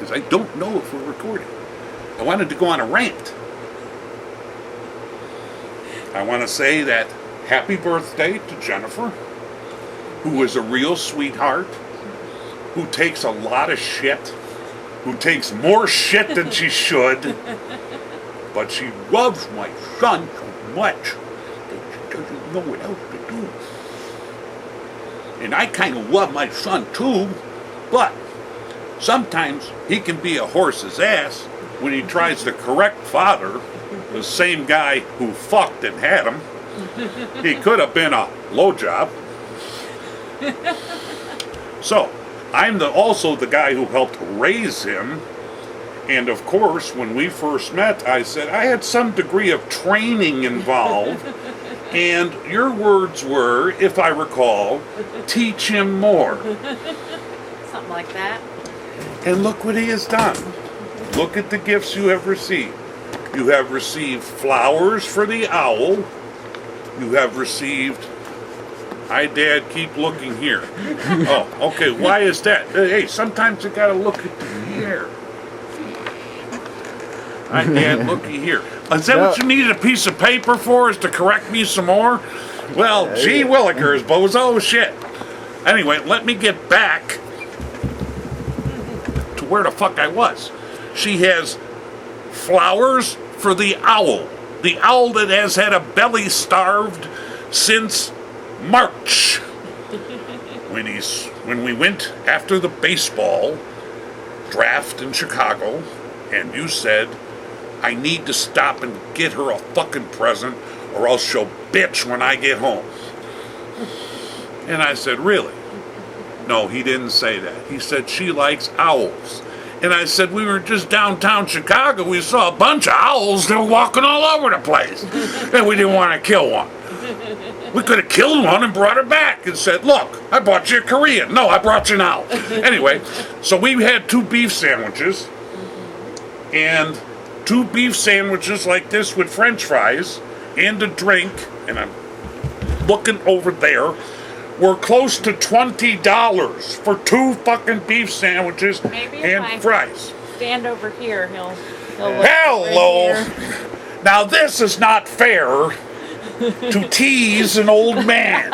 because I don't know if we're recording. I wanted to go on a rant. I want to say that happy birthday to Jennifer, who is a real sweetheart, who takes a lot of shit, who takes more shit than she should, but she loves my son so much that she doesn't know what else to do. And I kind of love my son too, but sometimes he can be a horse's ass when he tries to correct father, the same guy who fucked and had him. He could have been a low job. So, I'm also the guy who helped raise him. And of course, when we first met, I said I had some degree of training involved. And your words were, if I recall, teach him more. Something like that. And look what he has done. Look at the gifts you have received. You have received flowers for the owl. You have received... Hi, Dad, keep looking here. Oh, okay, why is that? Hey, sometimes you gotta look at the hair. Hi, Dad, looky here. Is that what you needed a piece of paper for, is to correct me some more? Well, gee willikers, bozo, shit. Anyway, let me get back to where the fuck I was. She has flowers for the owl. The owl that has had a belly starved since March. When we went after the baseball draft in Chicago, and you said, I need to stop and get her a fucking present, or else she'll bitch when I get home. And I said, really? No, he didn't say that. He said she likes owls. And I said, we were just downtown Chicago. We saw a bunch of owls. They were walking all over the place. And we didn't want to kill one. We could have killed one and brought her back and said, look, I bought you a Korean. No, I brought you an owl. Anyway, so we had 2 beef sandwiches. And 2 beef sandwiches like this with French fries and a drink. And I'm looking over there. We're close to $20 for 2 fucking beef sandwiches and fries. Stand over here, he'll look Hello! right here. Now this is not fair to tease an old man.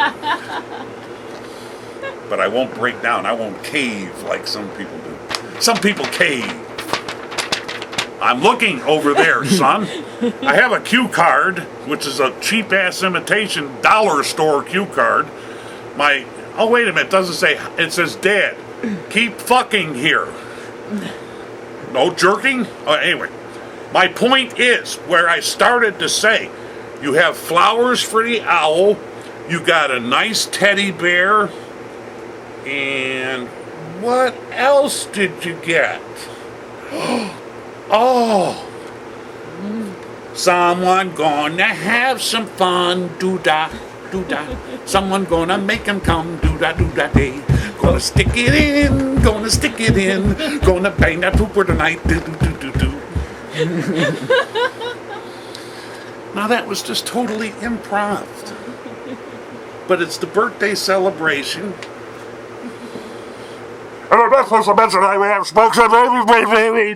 But I won't break down. I won't cave like some people do. Some people cave. I'm looking over there, son. I have a cue card, which is a cheap-ass imitation dollar store cue card. Oh, wait a minute, it doesn't say, it says, Dad, keep fucking here. No jerking? Anyway, my point is, where I started to say, you have flowers for the owl, you got a nice teddy bear, and what else did you get? Oh, someone gonna have some fun, do-da. Someone gonna make him come, do-da day. Gonna stick it in, gonna bang that pooper tonight, do. Now that was just totally improv. But it's the birthday celebration. And that's supposed to mention I have smokes on baby.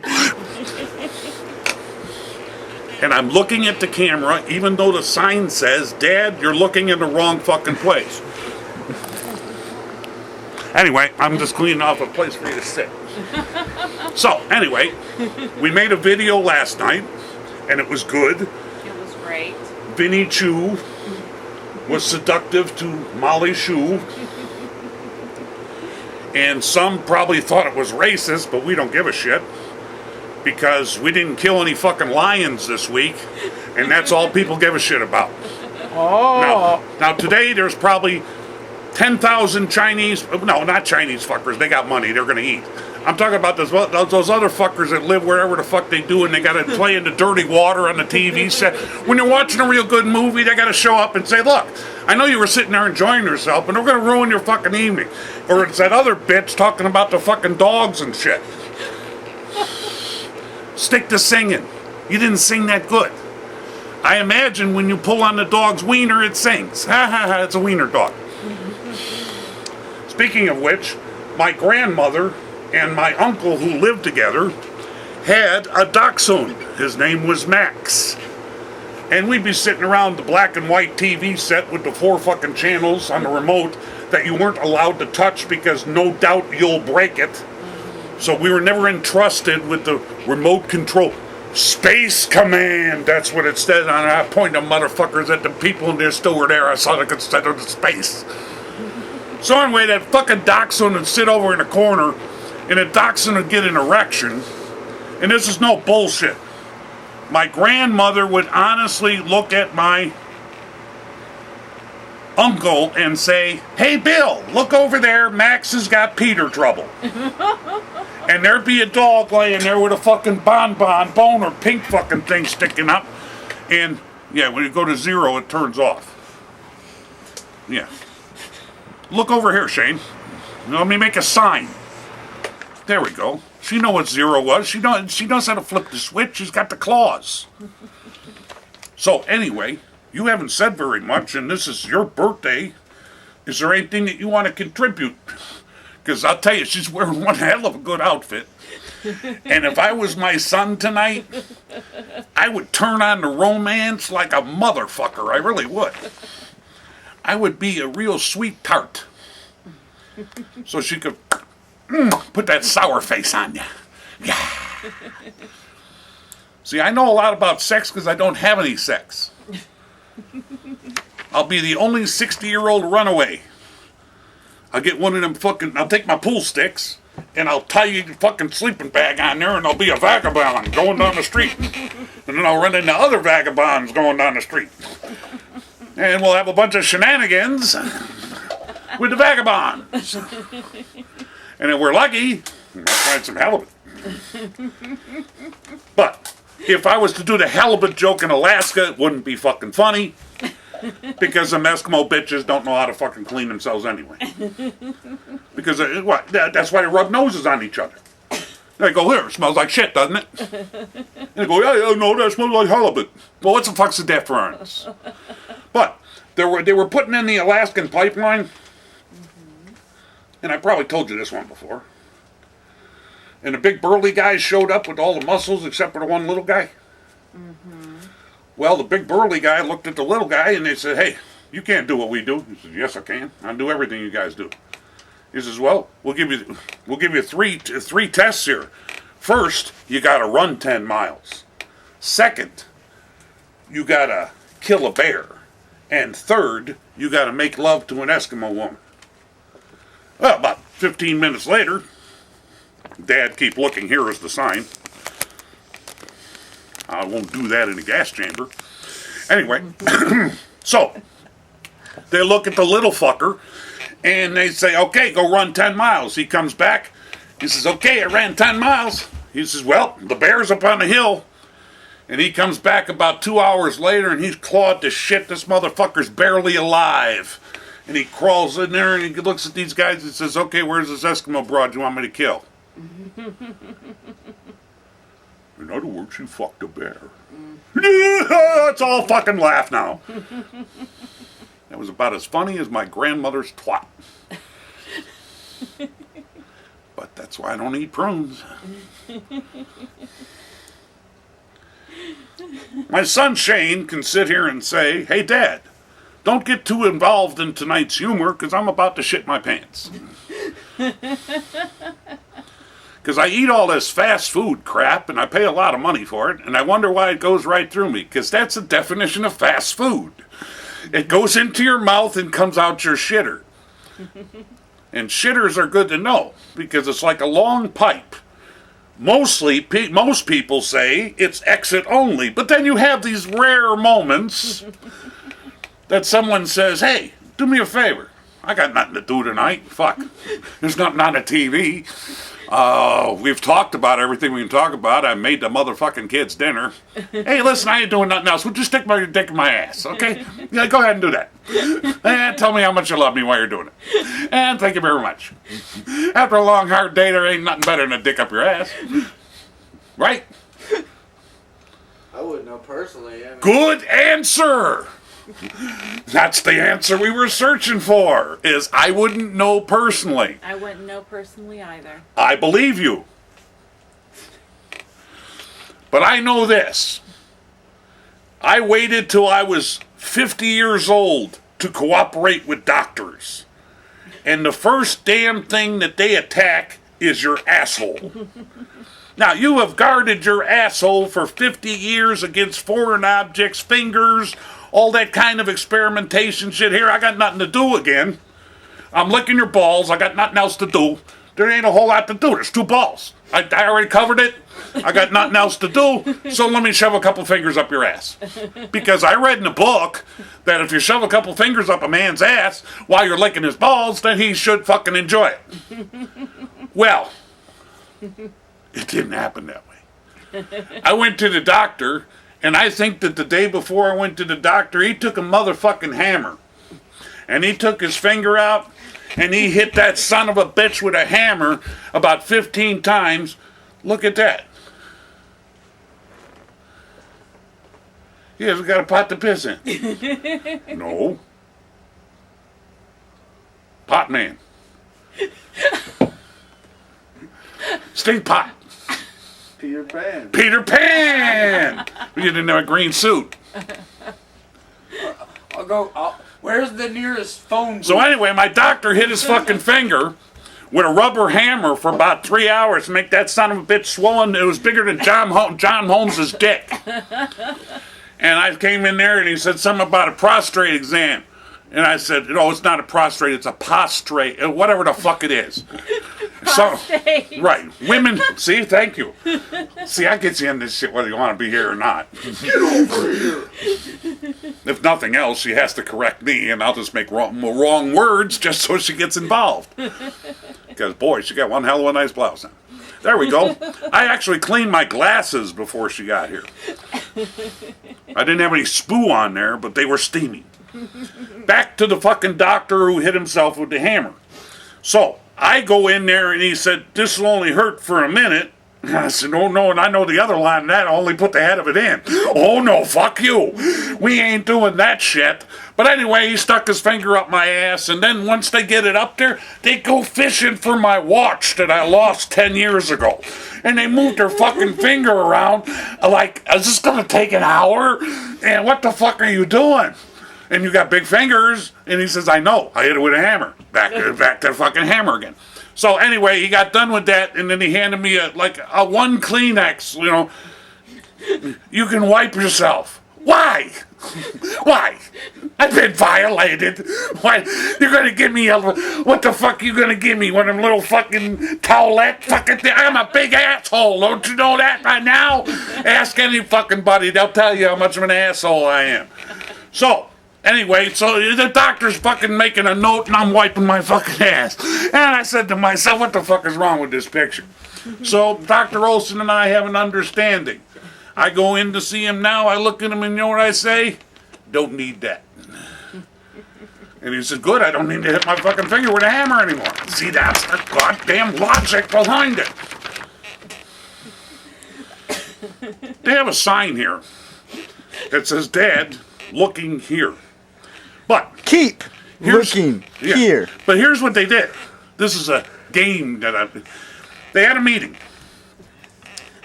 And I'm looking at the camera, even though the sign says, Dad, you're looking in the wrong fucking place. Anyway, I'm just cleaning off a place for you to sit. So, anyway, we made a video last night, and it was good. It was great. Vinny Chu was seductive to Molly Shu. And some probably thought it was racist, but we don't give a shit. Because we didn't kill any fucking lions this week, and that's all people give a shit about. Oh. Now today there's probably 10,000 Chinese, no, not Chinese fuckers, they got money, they're gonna eat. I'm talking about those other fuckers that live wherever the fuck they do, and they gotta play in the dirty water on the TV set. When you're watching a real good movie, they gotta show up and say, look, I know you were sitting there enjoying yourself, but we're gonna ruin your fucking evening. Or it's that other bitch talking about the fucking dogs and shit. Stick to singing. You didn't sing that good. I imagine when you pull on the dog's wiener, it sings. Ha ha ha, it's a wiener dog. Speaking of which, my grandmother and my uncle who lived together had a dachshund. His name was Max. And we'd be sitting around the black and white TV set with the 4 fucking channels on the remote that you weren't allowed to touch because no doubt you'll break it. So we were never entrusted with the remote control. Space Command, that's what it said on it. I pointed the motherfuckers at the people and they still were there. I saw they could set to space. So anyway, that fucking dachshund would sit over in a corner and the dachshund would get an erection. And this is no bullshit. My grandmother would honestly look at my uncle and say, "Hey Bill, look over there, Max has got Peter trouble." And there'd be a dog laying there with a fucking bonbon bone or pink fucking thing sticking up. And yeah, when you go to 0, it turns off. Yeah. Look over here, Shane. Let me make a sign. There we go. She knows what 0 was. She knows how to flip the switch. She's got the claws. So anyway, you haven't said very much, and this is your birthday. Is there anything that you want to contribute? Because I'll tell you, she's wearing one hell of a good outfit. And if I was my son tonight, I would turn on the romance like a motherfucker. I really would. I would be a real sweet tart. So she could put that sour face on you. Yeah. See, I know a lot about sex because I don't have any sex. I'll be the only 60-year-old runaway. I'll get one of them fucking, I'll take my pool sticks and I'll tie you fucking sleeping bag on there and I'll be a vagabond going down the street. And then I'll run into other vagabonds going down the street. And we'll have a bunch of shenanigans with the vagabonds. And if we're lucky, we might find some halibut. But if I was to do the halibut joke in Alaska, it wouldn't be fucking funny. Because them Eskimo bitches don't know how to fucking clean themselves anyway. Because that's why they rub noses on each other. They go, "Here, it smells like shit, doesn't it?" And they go, "Yeah, no, that smells like halibut." Well, what the fuck's the difference? But they were putting in the Alaskan pipeline, and I probably told you this one before. And the big burly guy showed up with all the muscles except for the one little guy. Well, the big burly guy looked at the little guy and they said, "Hey, you can't do what we do." He said, "Yes, I can. I do everything you guys do." He says, "Well, we'll give you three tests here. First, you got to run 10 miles. Second, you got to kill a bear. And third, you got to make love to an Eskimo woman." Well, about 15 minutes later, Dad, keep looking, here is the sign. I won't do that in the gas chamber. Anyway, so they look at the little fucker and they say, "Okay, go run 10 miles. He comes back. He says, "Okay, I ran 10 miles. He says, "Well, the bear's up on the hill." And he comes back about 2 hours later and he's clawed to shit. This motherfucker's barely alive. And he crawls in there and he looks at these guys and says, "Okay, where's this Eskimo broad you want me to kill?" In other words, you fucked a bear. Let's all fucking laugh now. That was about as funny as my grandmother's twat. But that's why I don't eat prunes. My son Shane can sit here and say, "Hey Dad, don't get too involved in tonight's humor because I'm about to shit my pants." Because I eat all this fast food crap and I pay a lot of money for it, and I wonder why it goes right through me, because that's the definition of fast food. It goes into your mouth and comes out your shitter. And shitters are good to know because it's like a long pipe. Most people say it's exit only, but then you have these rare moments that someone says, "Hey, do me a favor. I got nothing to do tonight. Fuck. There's nothing on the TV. We've talked about everything we can talk about. I made the motherfucking kids dinner. Hey, listen, I ain't doing nothing else. Would you stick your dick in my ass, okay? Yeah, go ahead and do that. And tell me how much you love me while you're doing it. And thank you very much. After a long, hard day, there ain't nothing better than a dick up your ass. Right? I wouldn't know personally. I mean, Good answer. That's the answer we were searching for, is I wouldn't know personally. I wouldn't know personally either. I believe you. But I know this. I waited till I was 50 years old to cooperate with doctors. And the first damn thing that they attack is your asshole. Now, you have guarded your asshole for 50 years against foreign objects, fingers, all that kind of experimentation shit. Here, I got nothing to do again. I'm licking your balls. I got nothing else to do. There ain't a whole lot to do. There's 2 balls. I already covered it. I got nothing else to do, so let me shove a couple fingers up your ass. Because I read in a book that if you shove a couple fingers up a man's ass while you're licking his balls, then he should fucking enjoy it. Well, it didn't happen that way. I went to the doctor, and I think that the day before I went to the doctor, he took a motherfucking hammer. And he took his finger out, and he hit that son of a bitch with a hammer about 15 times. Look at that. He hasn't got a pot to piss in. No. Pot man. Stink pot. Peter Pan. Peter Pan! You didn't have a green suit. Where's the nearest phone booth? So anyway, my doctor hit his fucking finger with a rubber hammer for about 3 hours to make that son of a bitch swollen. It was bigger than John Holmes's dick. And I came in there and he said something about a prostate exam. And I said, no, it's not a prostrate, it's a prostrate, whatever the fuck it is. Prostate. So, right. Women, see, thank you. See, I get you in this shit whether you want to be here or not. Get over here. If nothing else, she has to correct me, and I'll just make wrong words just so she gets involved. Because, boy, she got one hell of a nice blouse on. There we go. I actually cleaned my glasses before she got here. I didn't have any spoo on there, but they were steamy. Back to the fucking doctor who hit himself with the hammer. So, I go in there and he said, this will only hurt for a minute. And I said, oh no, and I know the other line of that, I'll only put the head of it in. Oh no, fuck you. We ain't doing that shit. But anyway, he stuck his finger up my ass, and then once they get it up there, they go fishing for my watch that I lost 10 years ago. And they moved their fucking finger around like, is this gonna take an hour? And what the fuck are you doing? And you got big fingers. And he says, I know. I hit it with a hammer. Back to the fucking hammer again. So anyway, he got done with that, and then he handed me a one Kleenex, you know. You can wipe yourself. Why? Why? I've been violated. Why? You're gonna give me what the fuck you gonna give me? One of them little fucking towelette fucking thing? I'm a big asshole. Don't you know that by now? Ask any fucking buddy. They'll tell you how much of an asshole I am. So, anyway, so the doctor's fucking making a note and I'm wiping my fucking ass. And I said to myself, what the fuck is wrong with this picture? So Dr. Olson and I have an understanding. I go in to see him now, I look at him and you know what I say? Don't need that. And he said, good, I don't need to hit my fucking finger with a hammer anymore. See, that's the goddamn logic behind it. They have a sign here that says, Dad, looking here. But Keep looking here. But here's what they did. This is a game that they had a meeting.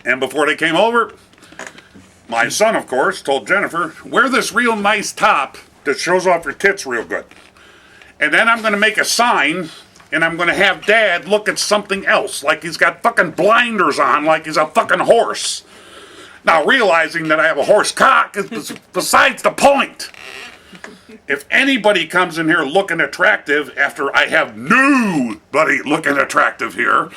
And before they came over, my son, of course, told Jennifer, wear this real nice top that shows off your tits real good. And then I'm going to make a sign, and I'm going to have Dad look at something else, like he's got fucking blinders on, like he's a fucking horse. Now, realizing that I have a horse cock is besides the point. If anybody comes in here looking attractive after I have nobody looking attractive here,